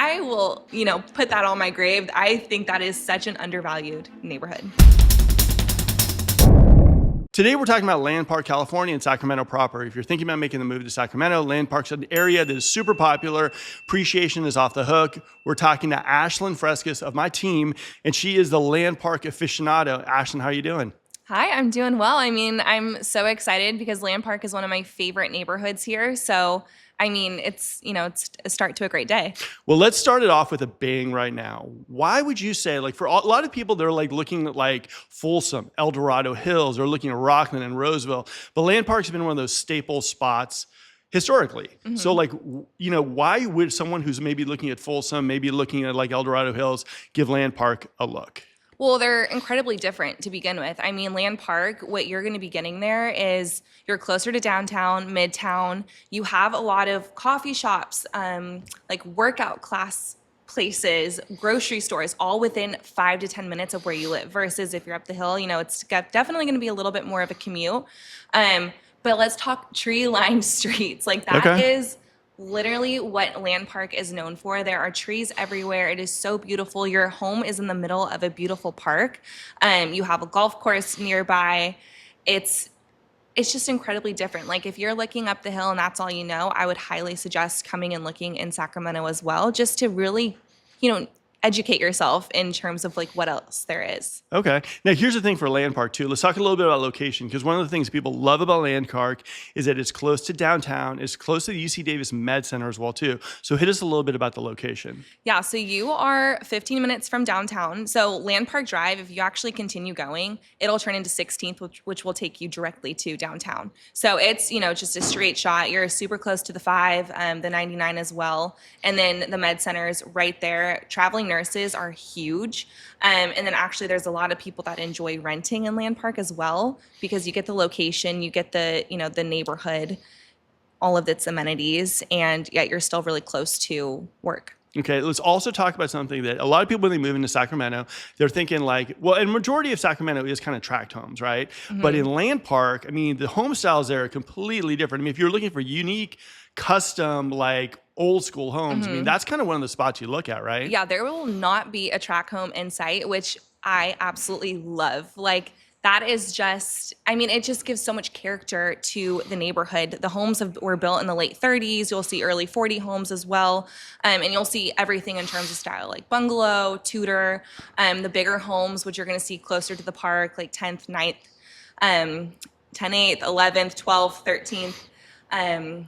I will, put that on my grave. I think that is such an undervalued neighborhood. Today, we're talking about Land Park, California, and Sacramento proper. If you're thinking about making the move to Sacramento, Land Park's an area that is super popular. Appreciation is off the hook. We're talking to Ashlynn Fresques of my team, and she is the Land Park aficionado. Ashlynn, how are you doing? Hi, I'm doing well. I'm so excited because Land Park is one of my favorite neighborhoods here. So, it's a start to a great day. Well, let's start it off with a bang right now. Why would you say, for a lot of people, they're looking at Folsom, El Dorado Hills, or looking at Rockland and Roseville, but Land Park's been one of those staple spots historically. Mm-hmm. So why would someone who's maybe looking at Folsom, maybe looking at El Dorado Hills, give Land Park a look? Well, they're incredibly different to begin with. Land Park, what you're going to be getting there is you're closer to downtown, midtown. You have a lot of coffee shops, workout class places, grocery stores, all within 5 to 10 minutes of where you live. Versus if you're up the hill, it's definitely going to be a little bit more of a commute. But let's talk tree-lined streets. That is literally what Land Park is known for. There are trees everywhere. It is so beautiful. Your home is in the middle of a beautiful park. You have a golf course nearby. It's just incredibly different. If you're looking up the hill and that's all you know, I would highly suggest coming and looking in Sacramento as well, just to really, educate yourself in terms of what else there is. Okay. Now here's the thing for Land Park too. Let's talk a little bit about location, because one of the things people love about Land Park is that it's close to downtown, it's close to the UC Davis Med Center as well too. So hit us a little bit about the location. Yeah, so you are 15 minutes from downtown. So Land Park Drive, if you actually continue going, it'll turn into 16th, which will take you directly to downtown. So it's, just a straight shot. You're super close to the 5, the 99 as well. And then the Med Center is right there. Traveling nurses are huge. And then actually there's a lot of people that enjoy renting in Land Park as well, because you get the location, you get the, the neighborhood, all of its amenities, and yet you're still really close to work. Okay, let's also talk about something that a lot of people, when they move into Sacramento, they're thinking and majority of Sacramento is kind of tract homes, right? Mm-hmm. But in Land Park, the home styles there are completely different. If you're looking for unique, custom, old school homes, mm-hmm. That's kind of one of the spots you look at, right? Yeah, there will not be a tract home in sight, which I absolutely love. That is just, it just gives so much character to the neighborhood. The homes were built in the late 30s. You'll see early 40 homes as well. And you'll see everything in terms of style, like bungalow, Tudor, the bigger homes, which you're going to see closer to the park, 10th, 9th, 10th, 8th, 11th, 12th, 13th.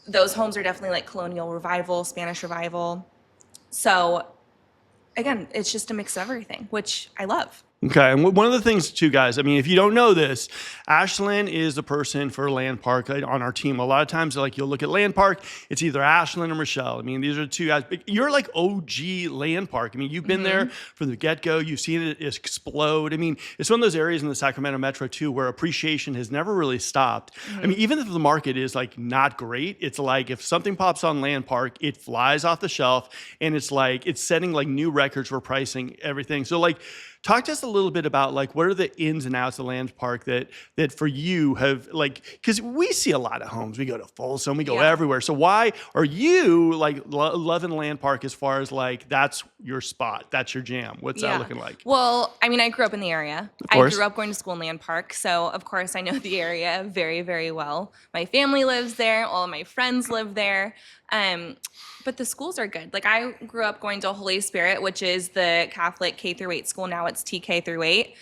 Those homes are definitely colonial revival, Spanish revival. So again, it's just a mix of everything, which I love. Okay, and one of the things too, guys, if you don't know this, Ashlynn is the person for Land Park on our team. A lot of times, you'll look at Land Park, it's either Ashlynn or Michelle. These are two guys. You're OG Land Park. You've been mm-hmm. there from the get-go. You've seen it explode. It's one of those areas in the Sacramento Metro too where appreciation has never really stopped. Mm-hmm. Even if the market is not great, it's if something pops on Land Park, it flies off the shelf, and it's setting new records for pricing, everything. So talk to us a little bit about what are the ins and outs of Land Park that for you have because we see a lot of homes. We go to Folsom, we go everywhere. So why are you loving Land Park as far as that's your spot, that's your jam? What's that looking like? Well, I grew up in the area. I grew up going to school in Land Park, so of course I know the area very, very well. My family lives there. All of my friends live there. But the schools are good. I grew up going to Holy Spirit, which is the Catholic K-8 school. Now it's TK through 8.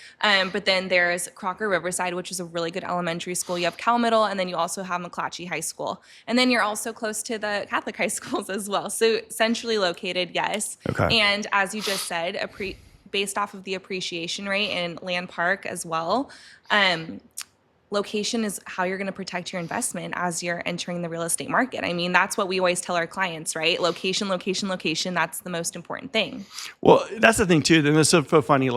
But then there's Crocker Riverside, which is a really good elementary school. You have Cal Middle, and then you also have McClatchy High School. And then you're also close to the Catholic high schools as well. So centrally located, yes. Okay. And as you just said, based off of the appreciation rate in Land Park as well, location is how you're going to protect your investment as you're entering the real estate market. That's what we always tell our clients, right? Location, location, location. That's the most important thing. Well, that's the thing too. Then it's so funny.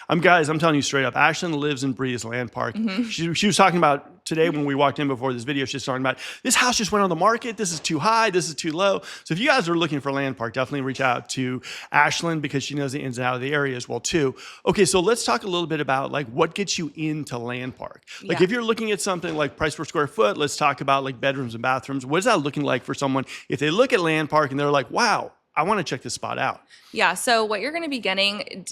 I'm telling you straight up, Ashlynn lives and breathes Land Park. Mm-hmm. She was talking about today when we walked in before this video, she's talking about this house just went on the market. This is too high. This is too low. So if you guys are looking for Land Park, definitely reach out to Ashlynn because she knows the ins and outs of the area as well too. Okay, so let's talk a little bit about what gets you into Land Park. If you're looking at something like price per square foot, let's talk about bedrooms and bathrooms. What is that looking like for someone if they look at Land Park and they're like, wow, I want to check this spot out. Yeah, so what you're going to be getting,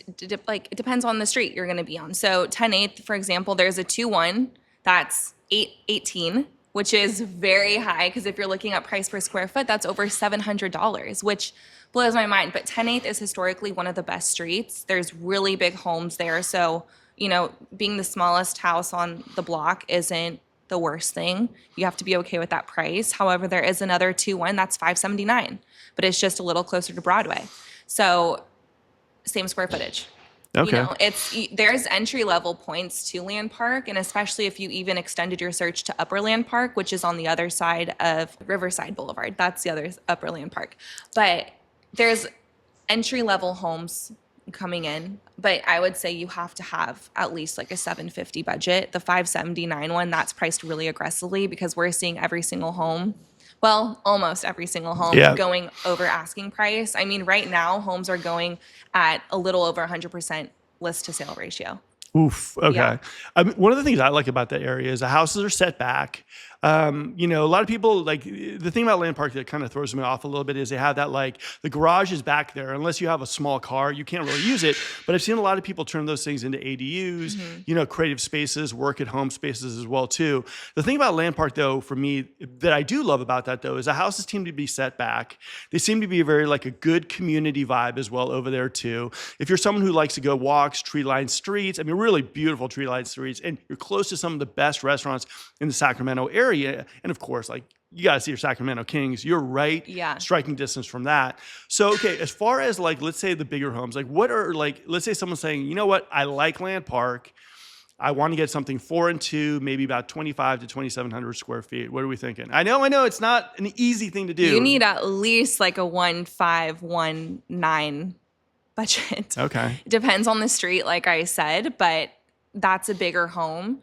like it depends on the street you're going to be on. So 10/8, for example, there's a 2-1 that's 818, which is very high because if you're looking at price per square foot, that's over $700, which blows my mind. But 10/8 is historically one of the best streets. There's really big homes there, so being the smallest house on the block isn't the worst thing. You have to be okay with that price. However, there is another 2-1 that's 579, but it's just a little closer to Broadway. So same square footage. Okay. There's entry level points to Land Park, and especially if you even extended your search to Upper Land Park, which is on the other side of Riverside Boulevard. That's the other Upper Land Park. But there's entry level homes coming in, but I would say you have to have at least like a 750 budget. The 579 one, that's priced really aggressively because we're seeing every single home, well, almost every single home going over asking price. I mean, right now homes are going at a little over 100% list to sale ratio. Oof. Okay. Yeah. One of the things I like about that area is the houses are set back. A lot of people, like, the thing about Land Park that kind of throws me off a little bit is they have that, like, the garage is back there. Unless you have a small car, you can't really use it. But I've seen a lot of people turn those things into ADUs, creative spaces, work at home spaces as well too. The thing about Land Park, though, for me, that I do love about that, though, is the houses seem to be set back. They seem to be very, like, a good community vibe as well over there too. If you're someone who likes to go walks, tree-lined streets, I mean, really beautiful tree-lined streets, and you're close to some of the best restaurants in the Sacramento area, and of course, like, you got to see your Sacramento Kings. You're right, striking distance from that. So, okay, as far as, like, let's say the bigger homes, like, what are, like, let's say someone's saying, you know what, I like Land Park. I want to get something 4 and 2, maybe about 25 to 2,700 square feet. What are we thinking? I know it's not an easy thing to do. You need at least like a 1.5, 1.9 budget. Okay. It depends on the street, like I said, but that's a bigger home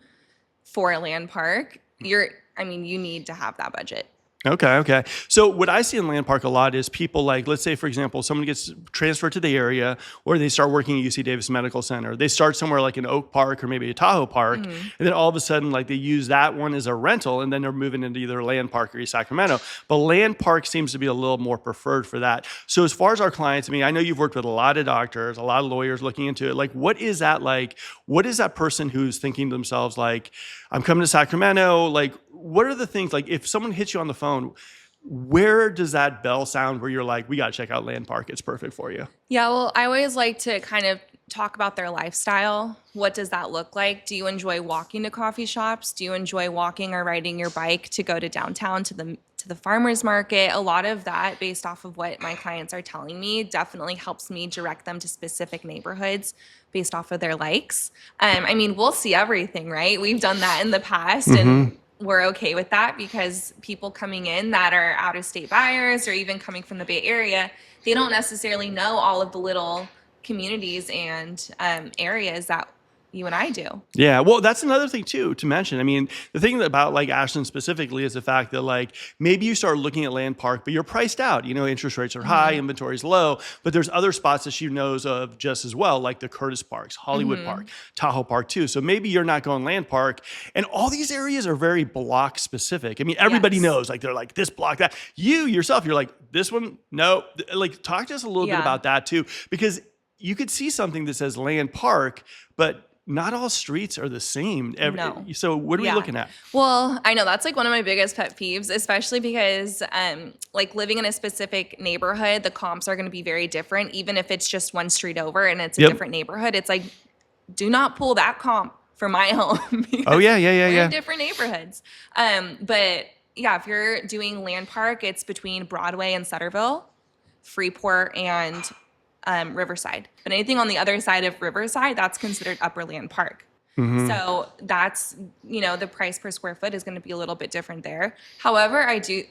for a Land Park. You need to have that budget. Okay. So what I see in Land Park a lot is people, like, let's say, for example, someone gets transferred to the area or they start working at UC Davis Medical Center. They start somewhere like in Oak Park or maybe a Tahoe Park. And then all of a sudden, like, they use that one as a rental and then they're moving into either Land Park or East Sacramento. But Land Park seems to be a little more preferred for that. So as far as our clients, I mean, I know you've worked with a lot of doctors, a lot of lawyers looking into it. Like, what is that like? What is that person who's thinking to themselves, like, I'm coming to Sacramento, like, what are the things, like, if someone hits you on the phone, where does that bell sound where you're like, we got to check out Land Park, it's perfect for you? Yeah, well, I always like to kind of talk about their lifestyle. What does that look like? Do you enjoy walking to coffee shops? Do you enjoy walking or riding your bike to go to downtown to the farmer's market? A lot of that, based off of what my clients are telling me, definitely helps me direct them to specific neighborhoods based off of their likes. We'll see everything, right? We've done that in the past, and we're okay with that because people coming in that are out-of-state buyers or even coming from the Bay Area, they don't necessarily know all of the little communities and areas that you and I do. Yeah, well, that's another thing too to mention. I mean, the thing about, like, Ashlynn specifically is the fact that, like, maybe you start looking at Land Park, but you're priced out. Interest rates are high, inventory's low, but there's other spots that she knows of just as well, like the Curtis Parks, Hollywood Park, Tahoe Park too. So maybe you're not going Land Park, and all these areas are very block specific. I mean, everybody knows, like, they're like this block, that. You yourself, you're like, this one, no. Like, talk to us a little bit about that too, because you could see something that says Land Park, but not all streets are the same. No. So what are we looking at? Well, I know that's like one of my biggest pet peeves, especially because like living in a specific neighborhood, the comps are going to be very different. Even if it's just one street over and it's a different neighborhood, it's like, do not pull that comp for my home. Oh yeah. We're in different neighborhoods. But yeah, if you're doing Land Park, it's between Broadway and Sutterville, Freeport and Riverside. But anything on the other side of Riverside, that's considered Upper Land Park. So that's, the price per square foot is going to be a little bit different there. However,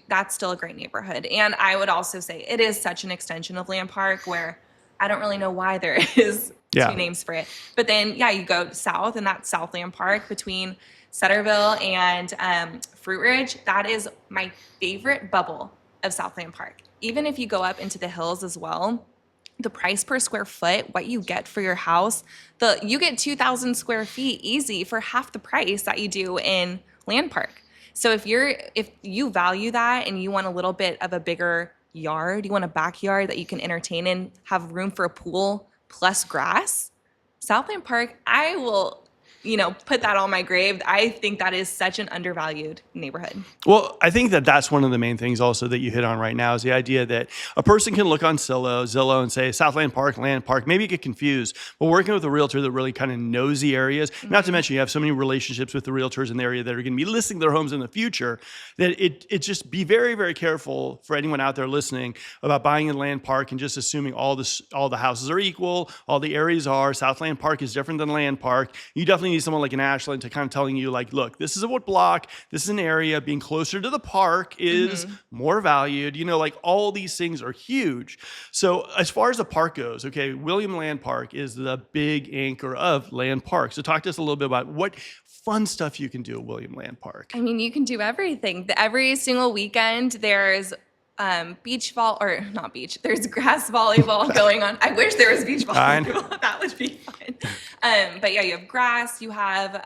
that's still a great neighborhood. And I would also say it is such an extension of Land Park where I don't really know why there is two names for it. But then, you go south and that's South Land Park between Sutterville and Fruit Ridge. That is my favorite bubble of South Land Park. Even if you go up into the hills as well, the price per square foot, what you get for your house, you get 2,000 square feet easy for half the price that you do in Land Park. So if you value that and you want a little bit of a bigger yard, you want a backyard that you can entertain in, have room for a pool plus grass, Southland Park, I will, put that on my grave. I think that is such an undervalued neighborhood. Well, I think that that's one of the main things also that you hit on right now is the idea that a person can look on Zillow and say Southland Park, Land Park, maybe get confused, but working with a realtor that really kind of knows the areas, not to mention you have so many relationships with the realtors in the area that are going to be listing their homes in the future, that it just be very, very careful for anyone out there listening about buying in Land Park and just assuming all the houses are equal, all the areas are. Southland Park is different than Land Park. You definitely need someone like an Ashlynn to kind of telling you like, look, this is a what block, this is an area, being closer to the park is more valued, like all these things are huge. So as far as the park goes, okay, William Land Park is the big anchor of Land Park. So talk to us a little bit about what fun stuff you can do at William Land Park. I mean, you can do everything. Every single weekend there's there's grass volleyball going on. I wish there was beach volleyball. That would be fun. But yeah, you have grass, you have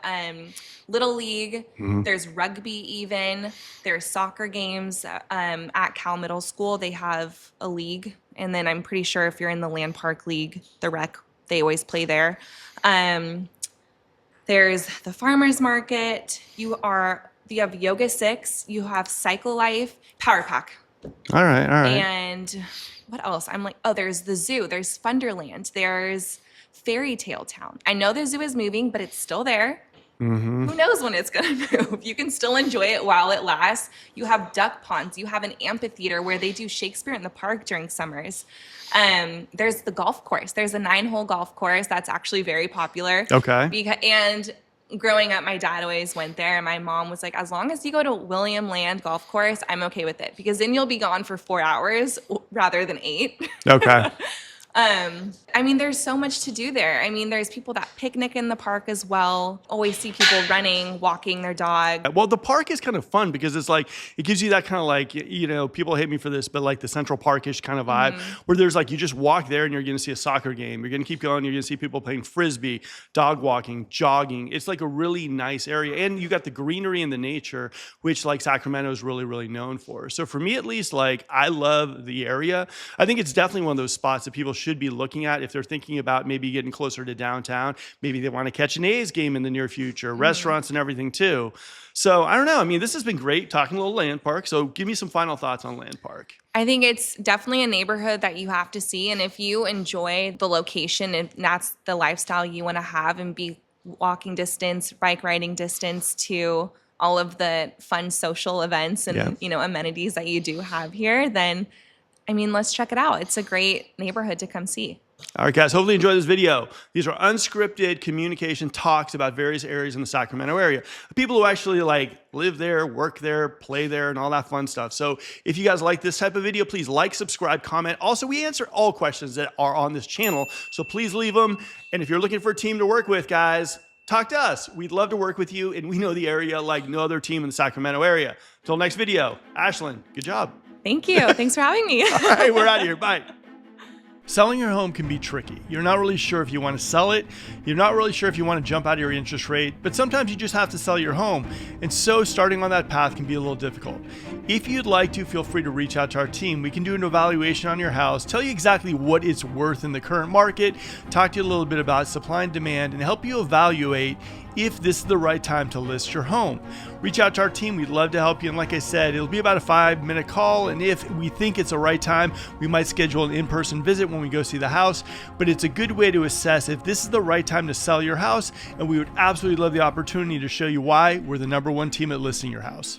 Little League, there's rugby even, there's soccer games. At Cal Middle School, they have a league. And then I'm pretty sure if you're in the Land Park League, the rec, they always play there. There's the farmer's market. You have Yoga 6, you have Cycle Life, Power Pack. All right. And what else? I'm like, there's the zoo, there's Funderland, there's Fairy Tale Town. I know the zoo is moving, but it's still there. Who knows when it's going to move? You can still enjoy it while it lasts. You have duck ponds. You have an amphitheater where they do Shakespeare in the Park during summers. There's the golf course. There's a 9-hole golf course that's actually very popular. Okay. And growing up, my dad always went there, and my mom was like, as long as you go to William Land Golf Course, I'm okay with it, because then you'll be gone for 4 hours rather than 8. Okay. I mean, there's so much to do there. I mean, there's people that picnic in the park as well. Always see people running, walking their dog. Well, the park is kind of fun because it's like, it gives you that kind of like, people hate me for this, but like the Central Park-ish kind of vibe where there's like, you just walk there and you're going to see a soccer game. You're going to keep going. You're going to see people playing Frisbee, dog walking, jogging. It's like a really nice area. And you got the greenery and the nature, which like Sacramento is really, really known for. So for me, at least, like I love the area. I think it's definitely one of those spots that people should be looking at if they're thinking about maybe getting closer to downtown. Maybe they want to catch an A's game in the near future, restaurants and everything too. So I don't know. I mean, this has been great talking a little Land Park. So give me some final thoughts on Land Park. I think it's definitely a neighborhood that you have to see. And if you enjoy the location and that's the lifestyle you want to have and be walking distance, bike riding distance to all of the fun social events and, amenities that you do have here, then I mean, let's check it out. It's a great neighborhood to come see. All right, guys, hopefully you enjoyed this video. These are unscripted communication talks about various areas in the Sacramento area. People who actually like live there, work there, play there, and all that fun stuff. So if you guys like this type of video, please like, subscribe, comment. Also, we answer all questions that are on this channel, so please leave them. And if you're looking for a team to work with, guys, talk to us. We'd love to work with you, and we know the area like no other team in the Sacramento area. Until next video, Ashlynn, good job. Thank you. Thanks for having me. All right, we're out of here. Bye. Selling your home can be tricky. You're not really sure if you want to sell it. You're not really sure if you want to jump out of your interest rate, but sometimes you just have to sell your home. And so starting on that path can be a little difficult. If you'd like to, feel free to reach out to our team. We can do an evaluation on your house, tell you exactly what it's worth in the current market, talk to you a little bit about supply and demand, and help you evaluate if this is the right time to list your home. Reach out to our team. We'd love to help you. And like I said, it'll be about a 5-minute call. And if we think it's the right time, we might schedule an in-person visit when we go see the house. But it's a good way to assess if this is the right time to sell your house. And we would absolutely love the opportunity to show you why we're the #1 team at listing your house.